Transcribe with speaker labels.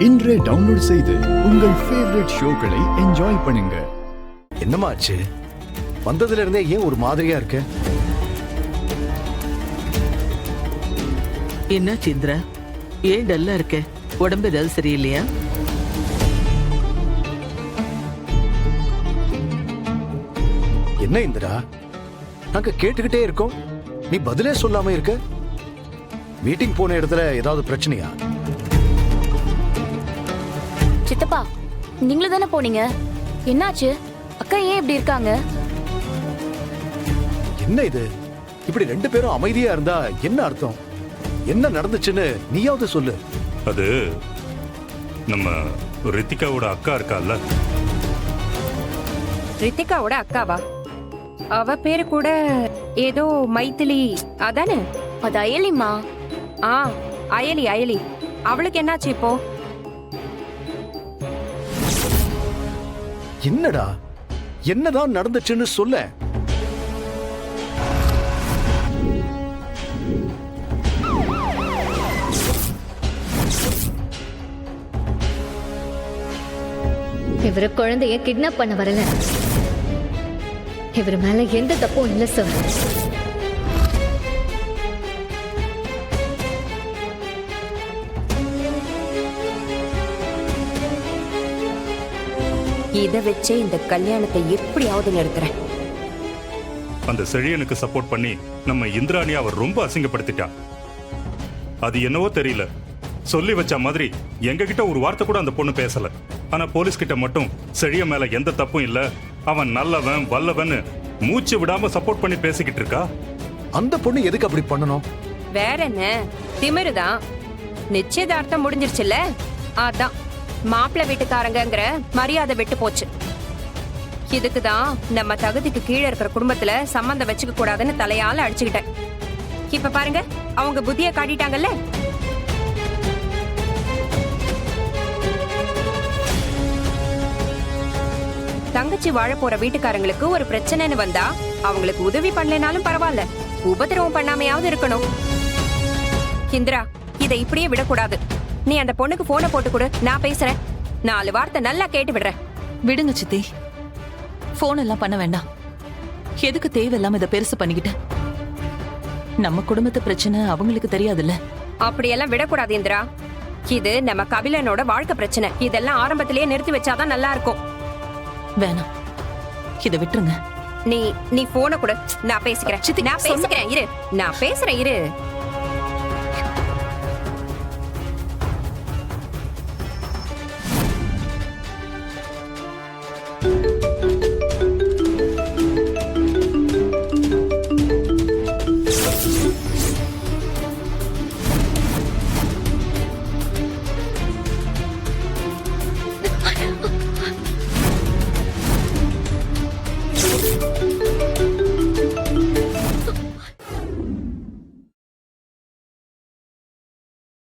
Speaker 1: இன்றே டவுன்லோட் செய்து உங்கள் ஃபேவரட் ஷோக்களை என்ஜாய் பண்ணுங்க.
Speaker 2: என்னம்மா ஆச்சு? வந்ததுல இருந்தே ஏன் ஒரு மாதிரியா இருக்கு?
Speaker 3: என்ன சிந்திரா, ஏன் டல்லா இருக்க? உடம்பு ஏதாவது சரியில்லையா?
Speaker 2: என்ன இந்திரா, நாங்க கேட்டுக்கிட்டே இருக்கோம், நீ பதிலே சொல்லாம இருக்க. மீட்டிங் போன இடத்துல ஏதாவது பிரச்சனையா?
Speaker 4: சித்தப்பா, நீங்களும் தானே போனீங்க, என்னாச்சு? அக்கா ஏன் இப்படி இருக்காங்க?
Speaker 2: என்ன இது, இப்படி ரெண்டு பேரும் அமைதியா இருந்தா என்ன அர்த்தம்? என்ன நடந்துச்சுன்னு நீயாவது சொல்லு.
Speaker 5: அது நம்ம ரித்திகாவோட அக்கா இருக்கால.
Speaker 6: ரித்திகாவோட அக்காவா? அவ பேரு கூட ஏதோ மைதிலி அதானே?
Speaker 4: அது அயலிமா.
Speaker 6: ஆ, அயலி அயலி. அவளுக்கு என்னாச்சு இப்போ?
Speaker 2: என்னடா, என்னதான் நடந்துச்சுன்னு சொல்ல.
Speaker 7: இவரு குழந்தைய கிட்னாப் பண்ண வரல. இவர் மேல எந்த தப்பும் இல்ல சார்.
Speaker 6: இதை வச்சே இந்த கல்யாணத்தை எப்படியாவது நிறுத்துறேன்.
Speaker 5: அந்த செழியனுக்கு சப்போர்ட் பண்ணி நம்ம இந்திராணி அவர் ரொம்ப அசிங்கப்படுத்திட்டா. அது என்னவோ தெரியல, சொல்லி வச்ச மாதிரி எங்க கிட்ட ஒரு வார்த்தை கூட அந்த பொண்ணு பேசல. ஆனா போலீஸ் கிட்ட மட்டும் செழிய மேல எந்த தப்பும் இல்ல, அவன் நல்லவன் வல்லவன் மூச்சு விடாம சப்போர்ட் பண்ணி பேசிக்கிட்டு இருக்கா.
Speaker 2: அந்த பொண்ணு எதுக்கு அப்படி பண்ணணும்?
Speaker 6: வேற என்ன, திமிருதான். நிச்சயதார்த்தம் முடிஞ்சிருச்சுல்ல, அதான் மாப்பிள்ளை வீட்டுக்காரங்கிற மரியாதை விட்டு போச்சு. இதுக்குதான் நம்ம தகுதிக்கு கீழே இருக்கிற குடும்பத்துல சம்பந்தம் வச்சுக்க கூடாதுன்னு தலையால அடிச்சுக்கிட்டேன். இப்ப பாருங்க, அவங்க புத்திய காட்டிட்டாங்கல்ல. தங்கச்சி வாழ போற வீட்டுக்காரங்களுக்கு ஒரு பிரச்சனைன்னு வந்தா அவங்களுக்கு உதவி பண்ணலனாலும் பரவாயில்ல, உபதிரவம் பண்ணாமையாவது இருக்கணும். இந்திரா, இதை இப்படியே விடக்கூடாது. நீ அந்த பொண்ணுக்கு போனை போட்டு கொடு, நான் பேசுறேன். 4 வார்த்தை நல்லா கேட்டு விடுறேன்.
Speaker 8: விடுங்க சித்தி, போன் எல்லாம் பண்ண வேண்டாம். எதுக்கு தேவையில்லாம இதை பெருசு பண்ணிக்கிட்டு? நம்ம குடும்பத்து பிரச்சனை அவங்களுக்கு தெரியாதுல்ல.
Speaker 6: அப்படியெல்லாம் விடக்கூடாது இந்திரா. இது நம்ம கபிலனோட வாழ்க்கை பிரச்சனை. இதெல்லாம் ஆரம்பத்திலேயே நிறுத்தி வச்சாதான் நல்லா இருக்கும்.
Speaker 8: வேணாம், இதை விட்டுருங்க.
Speaker 6: நீ போனை கொடு, நான் பேசிக்கிறேன். நான் பேசிக்கிறேன், இரு. நான் பேசுறேன், இரு.